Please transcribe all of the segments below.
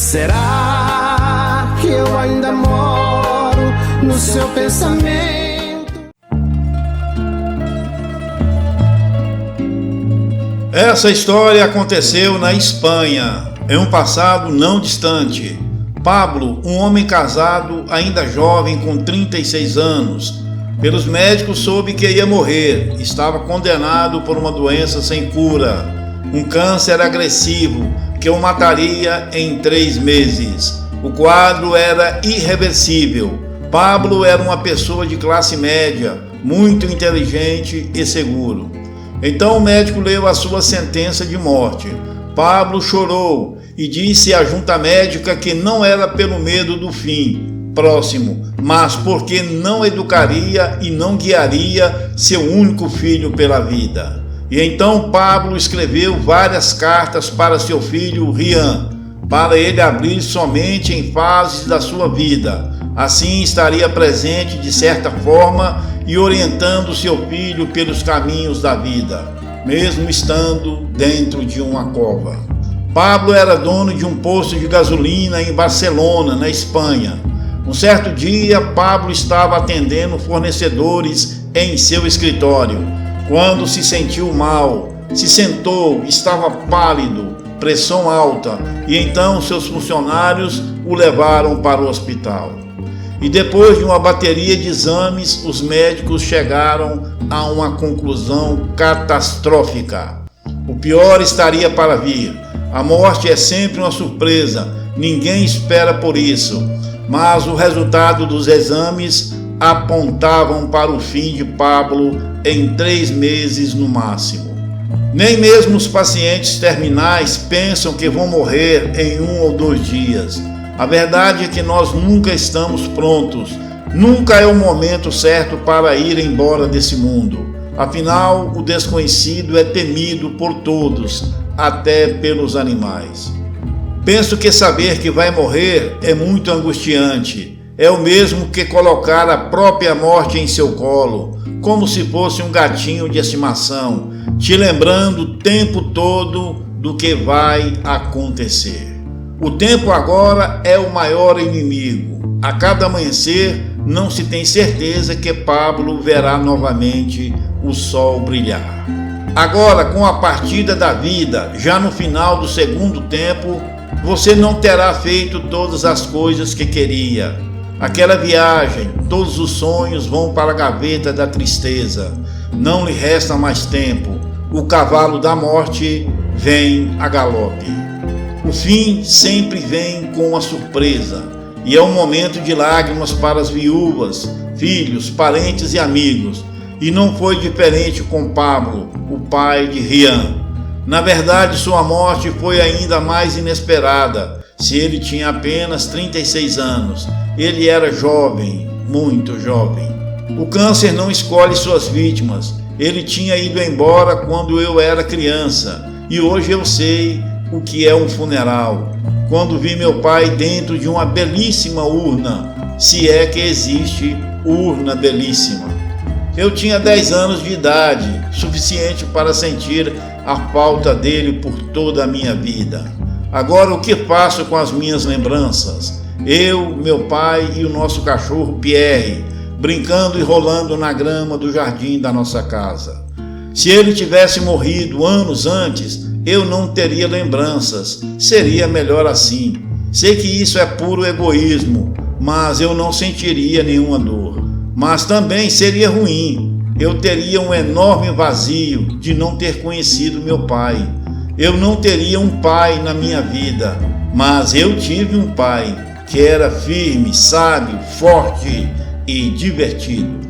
Será que eu ainda moro no seu pensamento? Essa história aconteceu na Espanha, em um passado não distante. Pablo, um homem casado, ainda jovem, com 36 anos, pelos médicos soube que ia morrer. Estava condenado por uma doença sem cura, um câncer agressivo que o mataria em 3 meses. O quadro era irreversível. Pablo era uma pessoa de classe média, muito inteligente e seguro. Então o médico leu a sua sentença de morte. Pablo chorou e disse à junta médica que não era pelo medo do fim próximo, mas porque não educaria e não guiaria seu único filho pela vida. E então Pablo escreveu várias cartas para seu filho Rian, para ele abrir somente em fases da sua vida. Assim estaria presente de certa forma e orientando seu filho pelos caminhos da vida, mesmo estando dentro de uma cova. Pablo era dono de um posto de gasolina em Barcelona, na Espanha. Um certo dia, Pablo estava atendendo fornecedores em seu escritório, quando se sentiu mal, se sentou, estava pálido, pressão alta, e então seus funcionários o levaram para o hospital. E depois de uma bateria de exames, os médicos chegaram a uma conclusão catastrófica. O pior estaria para vir. A morte é sempre uma surpresa, ninguém espera por isso, mas o resultado dos exames apontavam para o fim de Pablo em 3 meses no máximo. Nem mesmo os pacientes terminais pensam que vão morrer em 1 ou 2 dias. A verdade é que nós nunca estamos prontos, nunca é o momento certo para ir embora desse mundo. Afinal, o desconhecido é temido por todos, até pelos animais. Penso que saber que vai morrer é muito angustiante. É o mesmo que colocar a própria morte em seu colo, como se fosse um gatinho de estimação, te lembrando o tempo todo do que vai acontecer. O tempo agora é o maior inimigo. A cada amanhecer não se tem certeza que Pablo verá novamente o sol brilhar. Agora, com a partida da vida, já no final do segundo tempo, você não terá feito todas as coisas que queria. Aquela viagem, todos os sonhos vão para a gaveta da tristeza. Não lhe resta mais tempo. O cavalo da morte vem a galope. O fim sempre vem com uma surpresa, e é um momento de lágrimas para as viúvas, filhos, parentes e amigos. E não foi diferente com Pablo, o pai de Rian. Na verdade, sua morte foi ainda mais inesperada. Se ele tinha apenas 36 anos, ele era jovem, muito jovem. O câncer não escolhe suas vítimas. Ele tinha ido embora quando eu era criança, e hoje eu sei o que é um funeral. Quando vi meu pai dentro de uma belíssima urna, se é que existe urna belíssima. Eu tinha 10 anos de idade, suficiente para sentir a falta dele por toda a minha vida. Agora o que faço com as minhas lembranças? Eu, meu pai e o nosso cachorro Pierre, brincando e rolando na grama do jardim da nossa casa. Se ele tivesse morrido anos antes, eu não teria lembranças. Seria melhor assim. Sei que isso é puro egoísmo, mas eu não sentiria nenhuma dor. Mas também seria ruim. Eu teria um enorme vazio de não ter conhecido meu pai. Eu não teria um pai na minha vida, mas eu tive um pai que era firme, sábio, forte e divertido.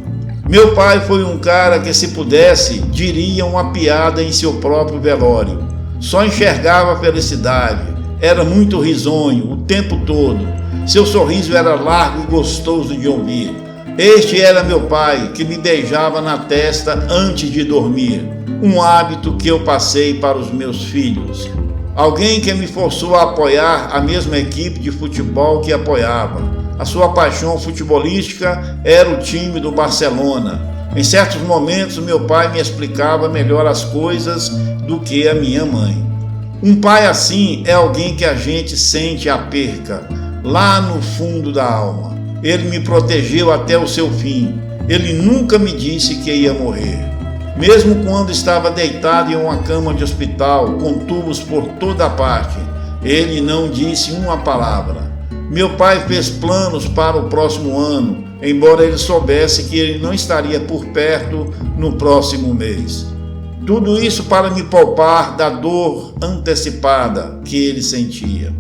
Meu pai foi um cara que, se pudesse, diria uma piada em seu próprio velório. Só enxergava felicidade, era muito risonho o tempo todo. Seu sorriso era largo e gostoso de ouvir. Este era meu pai, que me beijava na testa antes de dormir, um hábito que eu passei para os meus filhos. Alguém que me forçou a apoiar a mesma equipe de futebol que apoiava. A sua paixão futebolística era o time do Barcelona. Em certos momentos, meu pai me explicava melhor as coisas do que a minha mãe. Um pai assim é alguém que a gente sente a perca lá no fundo da alma. Ele me protegeu até o seu fim. Ele nunca me disse que ia morrer. Mesmo quando estava deitado em uma cama de hospital, com tubos por toda parte, ele não disse uma palavra. Meu pai fez planos para o próximo ano, embora ele soubesse que ele não estaria por perto no próximo mês. Tudo isso para me poupar da dor antecipada que ele sentia.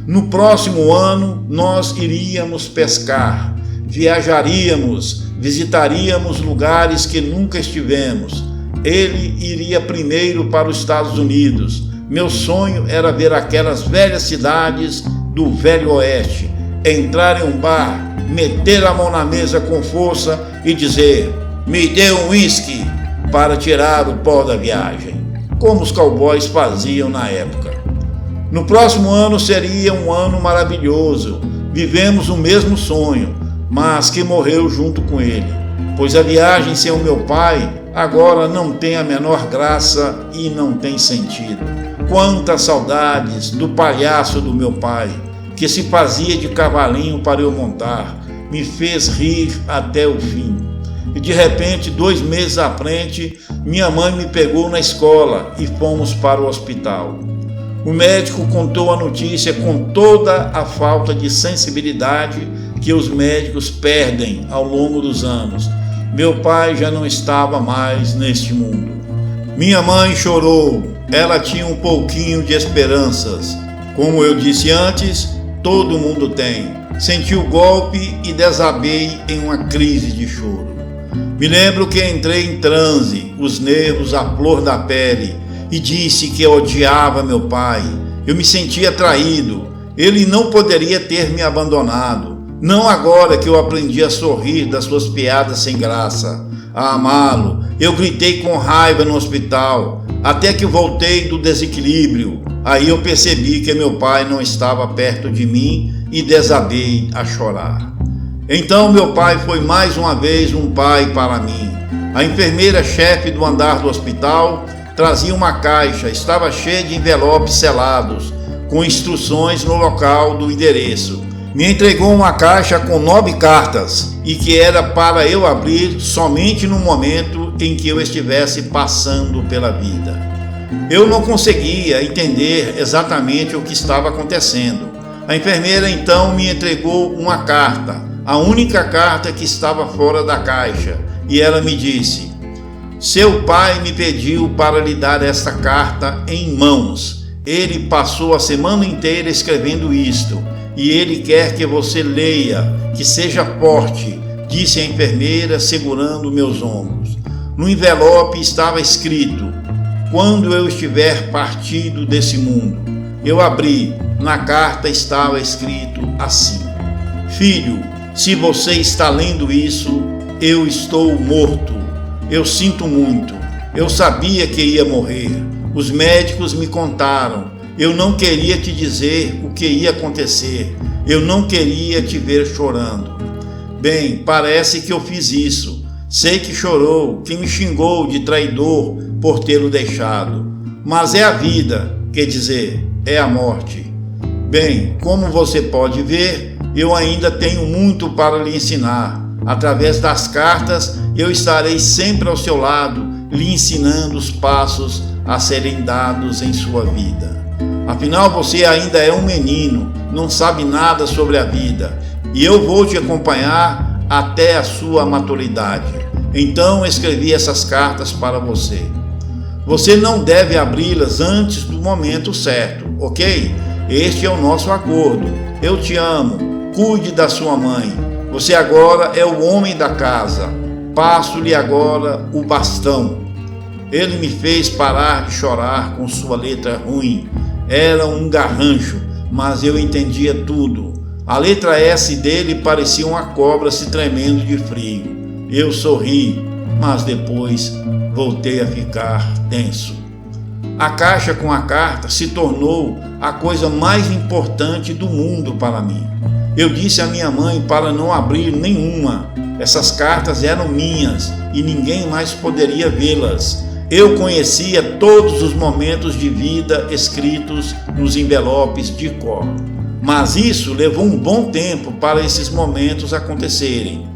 No próximo ano, nós iríamos pescar, viajaríamos, visitaríamos lugares que nunca estivemos. Ele iria primeiro para os Estados Unidos. Meu sonho era ver aquelas velhas cidades do Velho Oeste, entrar em um bar, meter a mão na mesa com força e dizer: me dê um uísque para tirar o pó da viagem, como os cowboys faziam na época. No próximo ano seria um ano maravilhoso. Vivemos o mesmo sonho, mas que morreu junto com ele, pois a viagem sem o meu pai agora não tem a menor graça e não tem sentido. Quantas saudades do palhaço do meu pai, que se fazia de cavalinho para eu montar, me fez rir até o fim. E de repente, 2 meses à frente, minha mãe me pegou na escola e fomos para o hospital. O médico contou a notícia com toda a falta de sensibilidade que os médicos perdem ao longo dos anos. Meu pai já não estava mais neste mundo. Minha mãe chorou. Ela tinha um pouquinho de esperanças. Como eu disse antes, todo mundo tem. Senti o golpe e desabei em uma crise de choro. Me lembro que entrei em transe, os nervos à flor da pele, e disse que odiava meu pai. Eu me sentia traído. Ele não poderia ter me abandonado. Não agora que eu aprendi a sorrir das suas piadas sem graça, a amá-lo. Eu gritei com raiva no hospital, até que voltei do desequilíbrio. Aí eu percebi que meu pai não estava perto de mim e desabei a chorar. Então meu pai foi mais uma vez um pai para mim. A enfermeira-chefe do andar do hospital trazia uma caixa, estava cheia de envelopes selados, com instruções no local do endereço. Me entregou uma caixa com 9 cartas e que era para eu abrir somente no momento em que eu estivesse passando pela vida. Eu não conseguia entender exatamente o que estava acontecendo. A enfermeira então me entregou uma carta, a única carta que estava fora da caixa, e ela me disse: seu pai me pediu para lhe dar esta carta em mãos. Ele passou a semana inteira escrevendo isto, e ele quer que você leia, que seja forte, disse a enfermeira segurando meus ombros. No envelope estava escrito: quando eu estiver partido desse mundo. Eu abri, na carta estava escrito assim: filho, se você está lendo isso, eu estou morto. Eu sinto muito. Eu sabia que ia morrer. Os médicos me contaram. Eu não queria te dizer o que ia acontecer. Eu não queria te ver chorando. Bem, parece que eu fiz isso. Sei que chorou, que me xingou de traidor por tê-lo deixado. Mas é a vida, quer dizer, é a morte. Bem, como você pode ver, eu ainda tenho muito para lhe ensinar. Através das cartas, eu estarei sempre ao seu lado, lhe ensinando os passos a serem dados em sua vida. Afinal, você ainda é um menino, não sabe nada sobre a vida, e eu vou te acompanhar até a sua maturidade. Então, escrevi essas cartas para você. Você não deve abri-las antes do momento certo, ok? Este é o nosso acordo. Eu te amo. Cuide da sua mãe. Você agora é o homem da casa. Passo-lhe agora o bastão. Ele me fez parar de chorar com sua letra ruim. Era um garrancho, mas eu entendia tudo. A letra S dele parecia uma cobra se tremendo de frio. Eu sorri, mas depois voltei a ficar tenso. A caixa com a carta se tornou a coisa mais importante do mundo para mim. Eu disse à minha mãe para não abrir nenhuma. Essas cartas eram minhas e ninguém mais poderia vê-las. Eu conhecia todos os momentos de vida escritos nos envelopes de cor. Mas isso levou um bom tempo para esses momentos acontecerem.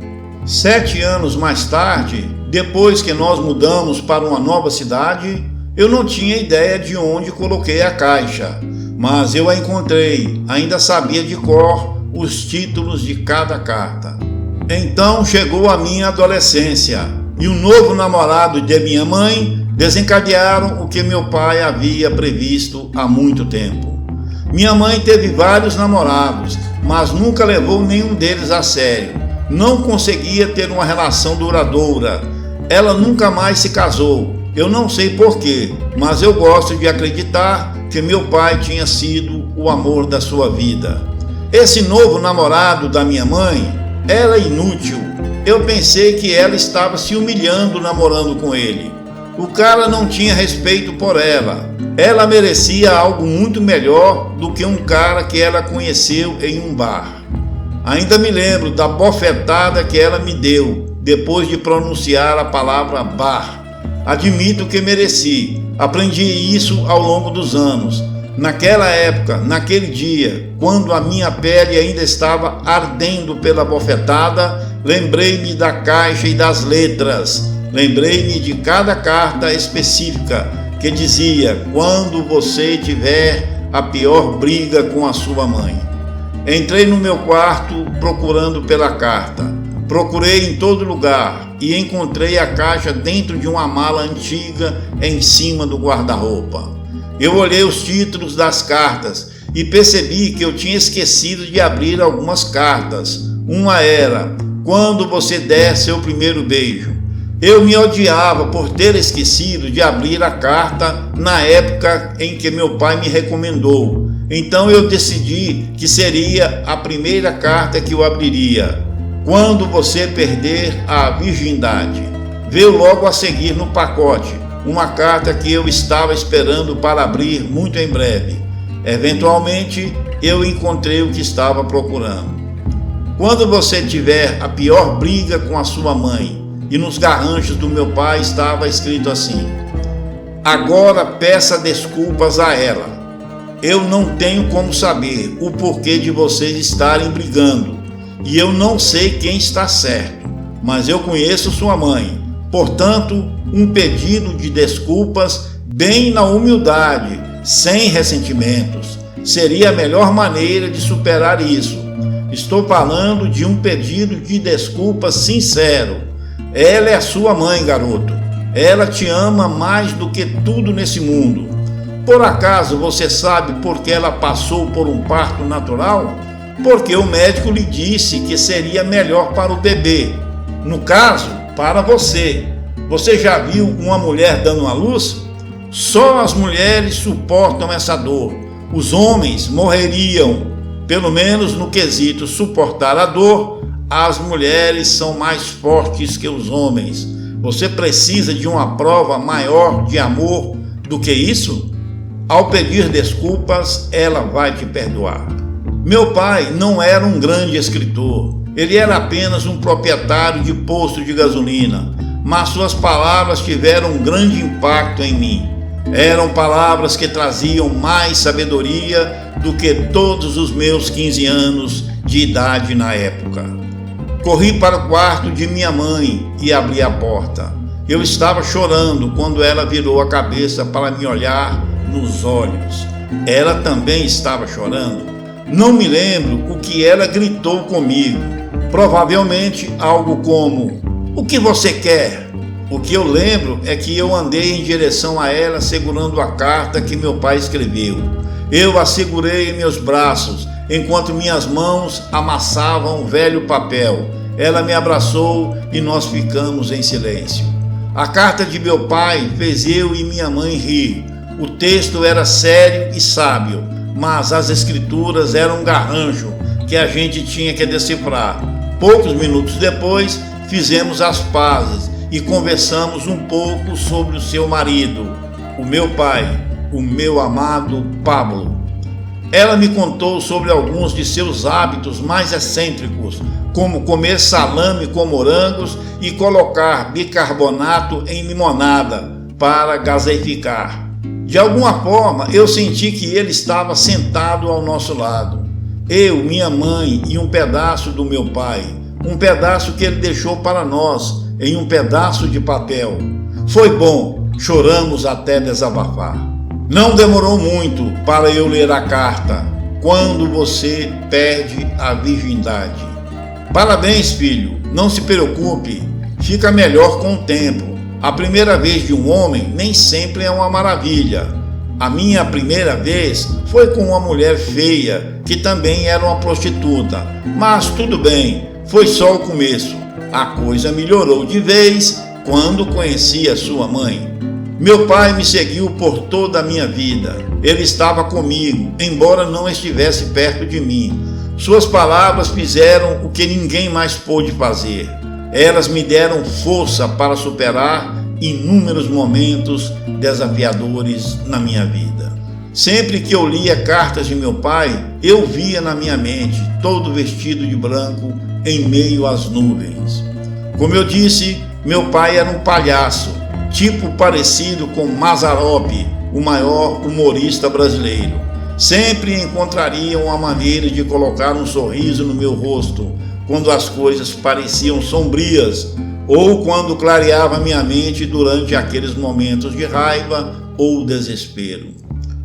7 anos mais tarde, depois que nós mudamos para uma nova cidade, eu não tinha ideia de onde coloquei a caixa, mas eu a encontrei, ainda sabia de cor os títulos de cada carta. Então chegou a minha adolescência e o novo namorado de minha mãe desencadearam o que meu pai havia previsto há muito tempo. Minha mãe teve vários namorados, mas nunca levou nenhum deles a sério. Não conseguia ter uma relação duradoura. Ela nunca mais se casou. Eu não sei porquê, mas eu gosto de acreditar que meu pai tinha sido o amor da sua vida. Esse novo namorado da minha mãe era inútil. Eu pensei que ela estava se humilhando namorando com ele. O cara não tinha respeito por ela. Ela merecia algo muito melhor do que um cara que ela conheceu em um bar. Ainda me lembro da bofetada que ela me deu depois de pronunciar a palavra bar. Admito que mereci. Aprendi isso ao longo dos anos. Naquela época, naquele dia, quando a minha pele ainda estava ardendo pela bofetada, lembrei-me da caixa e das letras. Lembrei-me de cada carta específica que dizia: quando você tiver a pior briga com a sua mãe. Entrei no meu quarto procurando pela carta. Procurei em todo lugar e encontrei a caixa dentro de uma mala antiga em cima do guarda-roupa. Eu olhei os títulos das cartas e percebi que eu tinha esquecido de abrir algumas cartas. Uma era: quando você der seu primeiro beijo. Eu me odiava por ter esquecido de abrir a carta na época em que meu pai me recomendou. Então eu decidi que seria a primeira carta que eu abriria. Quando você perder a virgindade. Veio logo a seguir no pacote uma carta que eu estava esperando para abrir muito em breve. Eventualmente eu encontrei o que estava procurando. Quando você tiver a pior briga com a sua mãe. E nos garranchos do meu pai estava escrito assim: agora peça desculpas a ela. Eu não tenho como saber o porquê de vocês estarem brigando. E eu não sei quem está certo, mas eu conheço sua mãe. Portanto, um pedido de desculpas bem na humildade, sem ressentimentos. Seria a melhor maneira de superar isso. Estou falando de um pedido de desculpas sincero. Ela é a sua mãe, garoto. Ela te ama mais do que tudo nesse mundo. Por acaso você sabe por que ela passou por um parto natural? Porque o médico lhe disse que seria melhor para o bebê. No caso, para você. Você já viu uma mulher dando à luz? Só as mulheres suportam essa dor. Os homens morreriam. Pelo menos no quesito suportar a dor, as mulheres são mais fortes que os homens. Você precisa de uma prova maior de amor do que isso? Ao pedir desculpas, ela vai te perdoar. Meu pai não era um grande escritor. Ele era apenas um proprietário de posto de gasolina. Mas suas palavras tiveram um grande impacto em mim. Eram palavras que traziam mais sabedoria do que todos os meus 15 anos de idade na época. Corri para o quarto de minha mãe e abri a porta. Eu estava chorando quando ela virou a cabeça para me olhar nos olhos. Ela também estava chorando. Não me lembro o que ela gritou comigo. Provavelmente algo como: o que você quer? O que eu lembro é que eu andei em direção a ela segurando a carta que meu pai escreveu. Eu a segurei em meus braços, enquanto minhas mãos amassavam o velho papel. Ela me abraçou e nós ficamos em silêncio. A carta de meu pai fez eu e minha mãe rir. O texto era sério e sábio, mas as escrituras eram um garrancho que a gente tinha que decifrar. Poucos minutos depois, fizemos as pazes e conversamos um pouco sobre o seu marido, o meu pai, o meu amado Pablo. Ela me contou sobre alguns de seus hábitos mais excêntricos, como comer salame com morangos e colocar bicarbonato em limonada para gaseificar. De alguma forma, eu senti que ele estava sentado ao nosso lado. Eu, minha mãe e um pedaço do meu pai. Um pedaço que ele deixou para nós, em um pedaço de papel. Foi bom, choramos até desabafar. Não demorou muito para eu ler a carta. Quando você perde a virgindade. Parabéns, filho, não se preocupe, fica melhor com o tempo. A primeira vez de um homem nem sempre é uma maravilha. A minha primeira vez foi com uma mulher feia, que também era uma prostituta. Mas tudo bem, foi só o começo. A coisa melhorou de vez quando conheci a sua mãe. Meu pai me seguiu por toda a minha vida. Ele estava comigo, embora não estivesse perto de mim. Suas palavras fizeram o que ninguém mais pôde fazer. Elas me deram força para superar inúmeros momentos desafiadores na minha vida. Sempre que eu lia cartas de meu pai, eu via na minha mente todo vestido de branco em meio às nuvens. Como eu disse, meu pai era um palhaço, tipo parecido com Mazzaropi, o maior humorista brasileiro. Sempre encontraria uma maneira de colocar um sorriso no meu rosto quando as coisas pareciam sombrias ou quando clareava minha mente durante aqueles momentos de raiva ou desespero.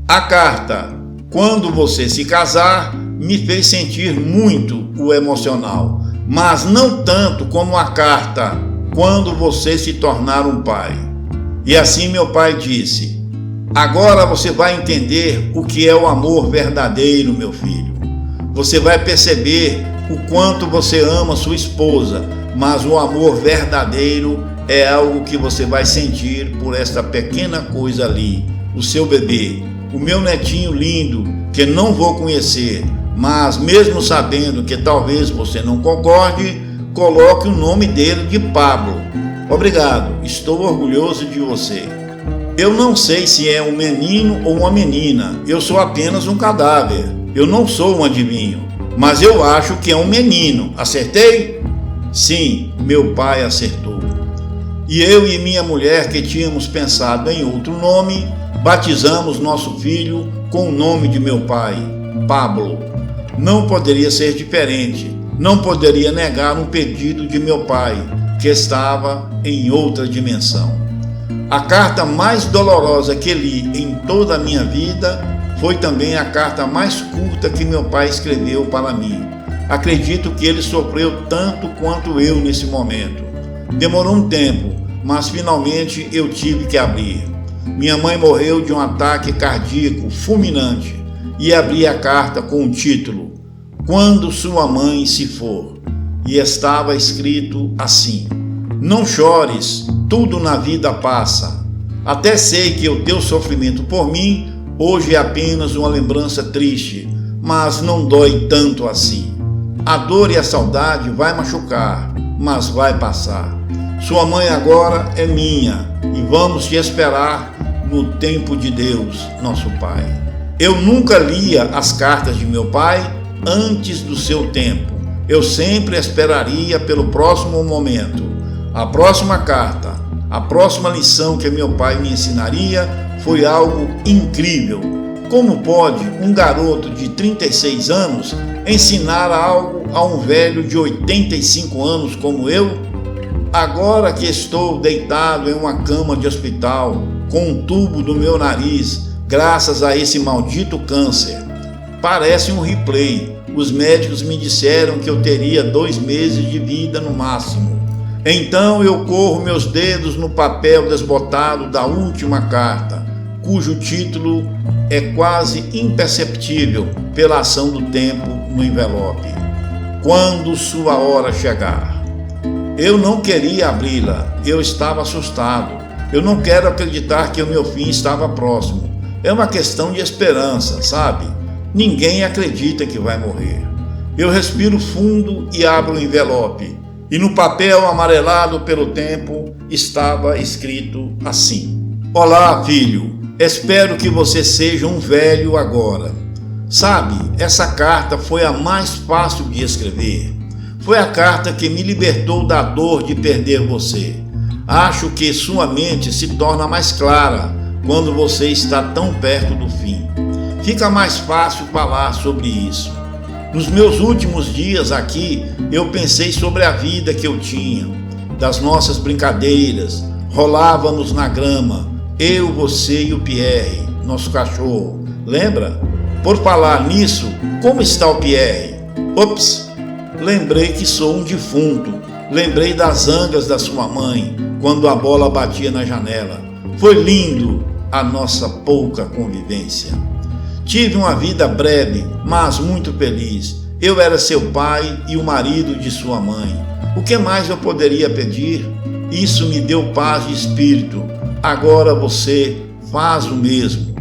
A carta "Quando você se casar" me fez sentir muito o emocional, mas não tanto como a carta "Quando você se tornar um pai". E assim meu pai disse: "Agora você vai entender o que é o amor verdadeiro, meu filho. Você vai perceber o quanto você ama sua esposa, mas o amor verdadeiro é algo que você vai sentir por esta pequena coisa ali, o seu bebê, o meu netinho lindo, que não vou conhecer, mas mesmo sabendo que talvez você não concorde, coloque o nome dele de Pablo. Obrigado, estou orgulhoso de você. Eu não sei se é um menino ou uma menina, eu sou apenas um cadáver, eu não sou um adivinho, mas eu acho que é um menino, acertei?" Sim, meu pai acertou. E eu e minha mulher, que tínhamos pensado em outro nome, batizamos nosso filho com o nome de meu pai, Pablo. Não poderia ser diferente, não poderia negar um pedido de meu pai, que estava em outra dimensão. A carta mais dolorosa que li em toda a minha vida foi também a carta mais curta que meu pai escreveu para mim. Acredito que ele sofreu tanto quanto eu nesse momento. Demorou um tempo, mas finalmente eu tive que abrir. Minha mãe morreu de um ataque cardíaco fulminante e abri a carta com o título "Quando sua mãe se for", e estava escrito assim: "Não chores, tudo na vida passa. Até sei que o teu sofrimento por mim hoje é apenas uma lembrança triste, mas não dói tanto assim. A dor e a saudade vai machucar, mas vai passar. Sua mãe agora é minha e vamos te esperar no tempo de Deus, nosso Pai." Eu nunca lia as cartas de meu pai antes do seu tempo. Eu sempre esperaria pelo próximo momento, a próxima carta, a próxima lição que meu pai me ensinaria. Foi algo incrível. Como pode um garoto de 36 anos ensinar algo a um velho de 85 anos como eu? Agora que estou deitado em uma cama de hospital, com um tubo do meu nariz, graças a esse maldito câncer, parece um replay. Os médicos me disseram que eu teria 2 meses de vida no máximo. Então eu corro meus dedos no papel desbotado da última carta, cujo título é quase imperceptível pela ação do tempo no envelope: "Quando sua hora chegar." Eu não queria abri-la, eu estava assustado. Eu não quero acreditar que o meu fim estava próximo. É uma questão de esperança, sabe? Ninguém acredita que vai morrer. Eu respiro fundo e abro o envelope. E no papel amarelado pelo tempo estava escrito assim: "Olá, filho. Espero que você seja um velho agora." Sabe, essa carta foi a mais fácil de escrever. Foi a carta que me libertou da dor de perder você. Acho que sua mente se torna mais clara quando você está tão perto do fim. Fica mais fácil falar sobre isso. Nos meus últimos dias aqui, eu pensei sobre a vida que eu tinha, das nossas brincadeiras. Rolávamos na grama, eu, você e o Pierre, nosso cachorro. Lembra? Por falar nisso, como está o Pierre? Ops! Lembrei que sou um defunto. Lembrei das zangas da sua mãe, quando a bola batia na janela. Foi lindo a nossa pouca convivência. Tive uma vida breve, mas muito feliz. Eu era seu pai e o marido de sua mãe. O que mais eu poderia pedir? Isso me deu paz de espírito. Agora você faz o mesmo.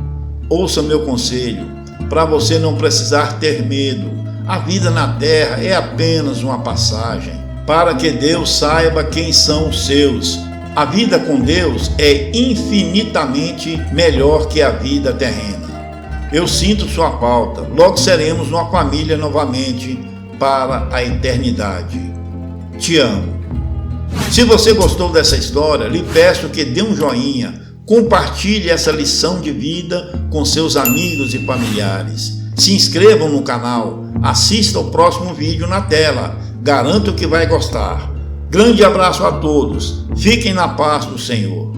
Ouça meu conselho, para você não precisar ter medo. A vida na terra é apenas uma passagem, para que Deus saiba quem são os seus. A vida com Deus é infinitamente melhor que a vida terrena. Eu sinto sua falta. Logo seremos uma família novamente para a eternidade. Te amo. Se você gostou dessa história, lhe peço que dê um joinha, compartilhe essa lição de vida com seus amigos e familiares. Se inscrevam no canal, assista o próximo vídeo na tela, garanto que vai gostar. Grande abraço a todos, fiquem na paz do Senhor.